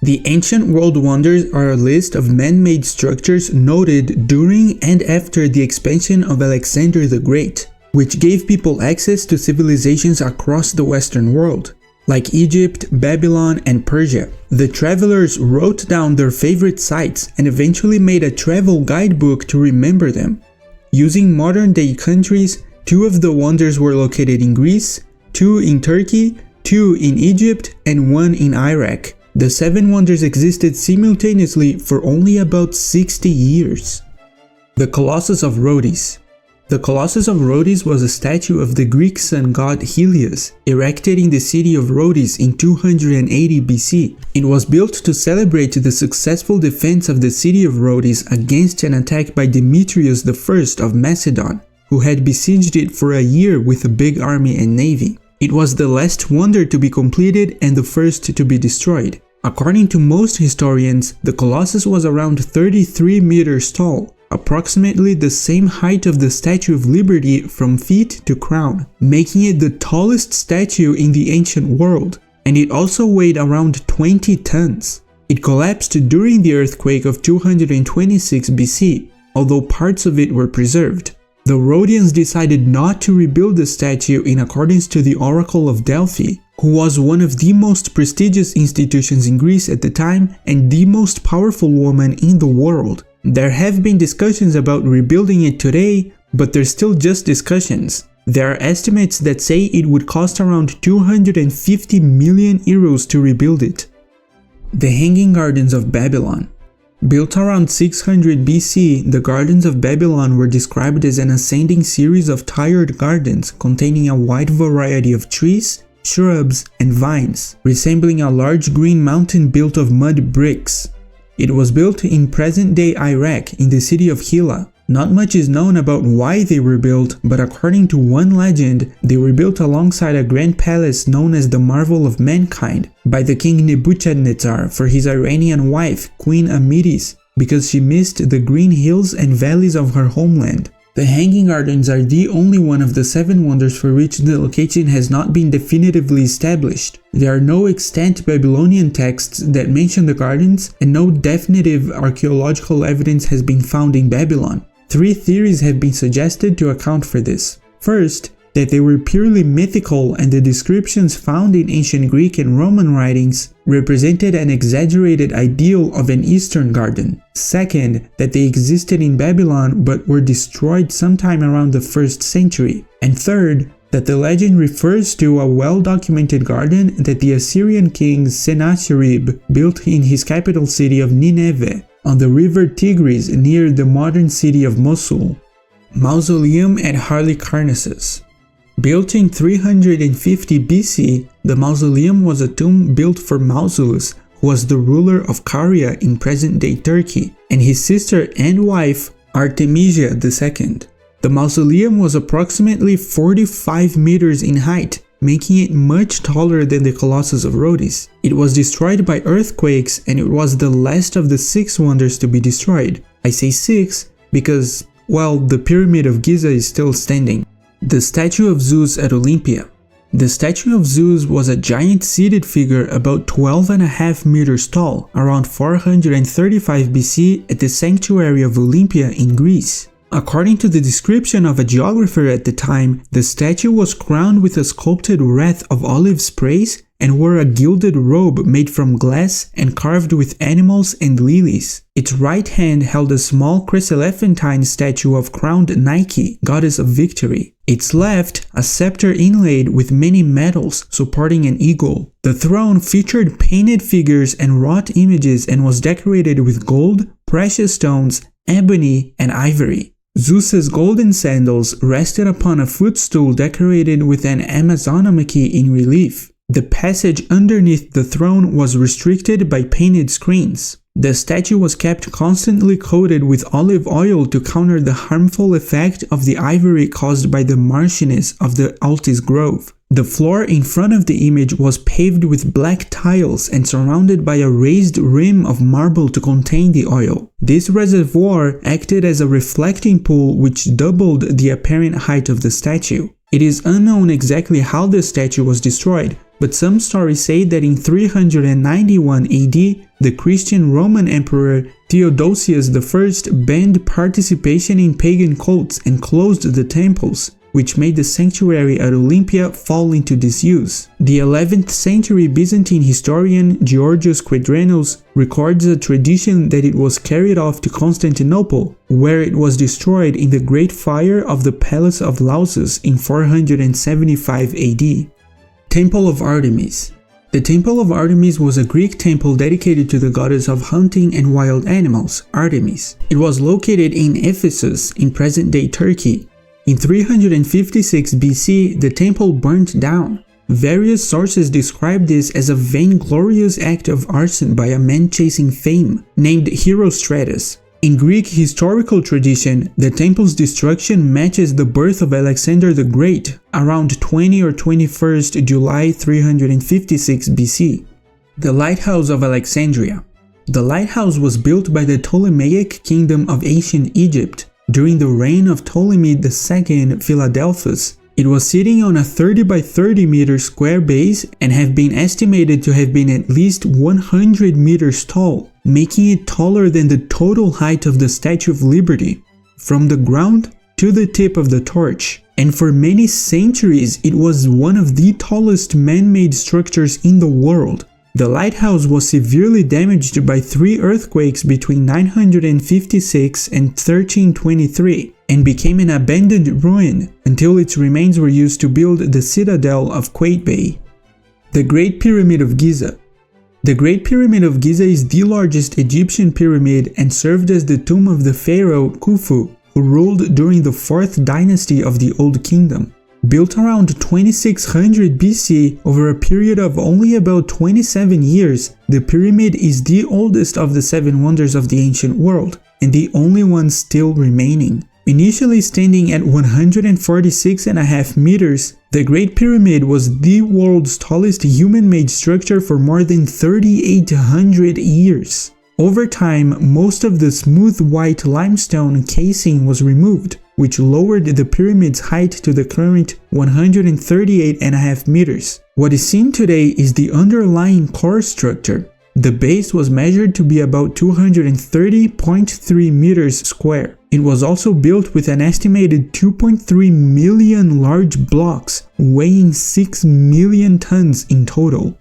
The ancient world wonders are a list of man-made structures noted during and after the expansion of Alexander the Great, which gave people access to civilizations across the Western world, like Egypt, Babylon, and Persia. The travelers wrote down their favorite sites and eventually made a travel guidebook to remember them. Using modern-day countries, 2 of the wonders were located in Greece, 2 in Turkey, 2 in Egypt, and 1 in Iraq. The 7 wonders existed simultaneously for only about 60 years. The Colossus of Rhodes. The Colossus of Rhodes was a statue of the Greek sun god Helios, erected in the city of Rhodes in 280 BC. It was built to celebrate the successful defense of the city of Rhodes against an attack by Demetrius I of Macedon, who had besieged it for a year with a big army and navy. It was the last wonder to be completed and the first to be destroyed. According to most historians, the Colossus was around 33 meters tall, approximately the same height of the Statue of Liberty from feet to crown, making it the tallest statue in the ancient world, and it also weighed around 20 tons. It collapsed during the earthquake of 226 BC, although parts of it were preserved. The Rhodians decided not to rebuild the statue in accordance to the Oracle of Delphi, who was one of the most prestigious institutions in Greece at the time and the most powerful woman in the world. There have been discussions about rebuilding it today, but they're still just discussions. There are estimates that say it would cost around 250 million euros to rebuild it. The Hanging Gardens of Babylon. Built around 600 BC, the Gardens of Babylon were described as an ascending series of tiered gardens containing a wide variety of trees, shrubs, and vines, resembling a large green mountain built of mud bricks. It was built in present-day Iraq in the city of Hilla. Not much is known about why they were built, but according to one legend, they were built alongside a grand palace known as the Marvel of Mankind by the king Nebuchadnezzar for his Iranian wife, Queen Amidis, because she missed the green hills and valleys of her homeland. The Hanging Gardens are the only one of the 7 wonders for which the location has not been definitively established. There are no extant Babylonian texts that mention the gardens, and no definitive archaeological evidence has been found in Babylon. 3 theories have been suggested to account for this. First, that they were purely mythical and the descriptions found in ancient Greek and Roman writings represented an exaggerated ideal of an Eastern garden. Second, that they existed in Babylon but were destroyed sometime around the 1st century. And third, that the legend refers to a well-documented garden that the Assyrian king Sennacherib built in his capital city of Nineveh, on the river Tigris near the modern city of Mosul. Mausoleum at Halicarnassus. Built in 350 BC, the mausoleum was a tomb built for Mausolus, who was the ruler of Caria in present-day Turkey, and his sister and wife Artemisia II. The mausoleum was approximately 45 meters in height, making it much taller than the Colossus of Rhodes. It was destroyed by earthquakes, and it was the last of the 6 wonders to be destroyed. I say 6 because, well, the Pyramid of Giza is still standing. The statue of Zeus at Olympia. The statue of Zeus was a giant seated figure about 12.5 meters tall, around 435 BC at the sanctuary of Olympia in Greece. According to the description of a geographer at the time, the statue was crowned with a sculpted wreath of olive sprays and wore a gilded robe made from glass and carved with animals and lilies. Its right hand held a small chryselephantine statue of crowned Nike, goddess of victory. Its left, a scepter inlaid with many metals supporting an eagle. The throne featured painted figures and wrought images and was decorated with gold, precious stones, ebony, and ivory. Zeus's golden sandals rested upon a footstool decorated with an Amazonamachy in relief. The passage underneath the throne was restricted by painted screens. The statue was kept constantly coated with olive oil to counter the harmful effect of the ivory caused by the marshiness of the Altis Grove. The floor in front of the image was paved with black tiles and surrounded by a raised rim of marble to contain the oil. This reservoir acted as a reflecting pool which doubled the apparent height of the statue. It is unknown exactly how the statue was destroyed, but some stories say that in 391 AD, the Christian Roman Emperor Theodosius I banned participation in pagan cults and closed the temples, which made the sanctuary at Olympia fall into disuse. The 11th century Byzantine historian Georgios Quadranos records a tradition that it was carried off to Constantinople, where it was destroyed in the Great Fire of the Palace of Lausus in 475 AD. Temple of Artemis. The Temple of Artemis was a Greek temple dedicated to the goddess of hunting and wild animals, Artemis. It was located in Ephesus, in present-day Turkey. In 356 BC, the temple burnt down. Various sources describe this as a vainglorious act of arson by a man chasing fame, named Herostratus. In Greek historical tradition, the temple's destruction matches the birth of Alexander the Great, around 20 or 21st July 356 BC. The Lighthouse of Alexandria. The lighthouse was built by the Ptolemaic kingdom of ancient Egypt during the reign of Ptolemy II Philadelphus. It was sitting on a 30 by 30 meter square base and have been estimated to have been at least 100 meters tall, making it taller than the total height of the Statue of Liberty, from the ground to the tip of the torch. And for many centuries, it was one of the tallest man-made structures in the world. The lighthouse was severely damaged by 3 earthquakes between 956 and 1323, and became an abandoned ruin until its remains were used to build the citadel of Qaitbay. The Great Pyramid of Giza. The Great Pyramid of Giza is the largest Egyptian pyramid and served as the tomb of the pharaoh Khufu, who ruled during the 4th dynasty of the Old Kingdom. Built around 2600 BC over a period of only about 27 years, the pyramid is the oldest of the 7 wonders of the ancient world, and the only one still remaining. Initially standing at 146.5 meters, the Great Pyramid was the world's tallest human-made structure for more than 3,800 years. Over time, most of the smooth white limestone casing was removed, which lowered the pyramid's height to the current 138.5 meters. What is seen today is the underlying core structure. The base was measured to be about 230.3 meters square. It was also built with an estimated 2.3 million large blocks, weighing 6 million tons in total.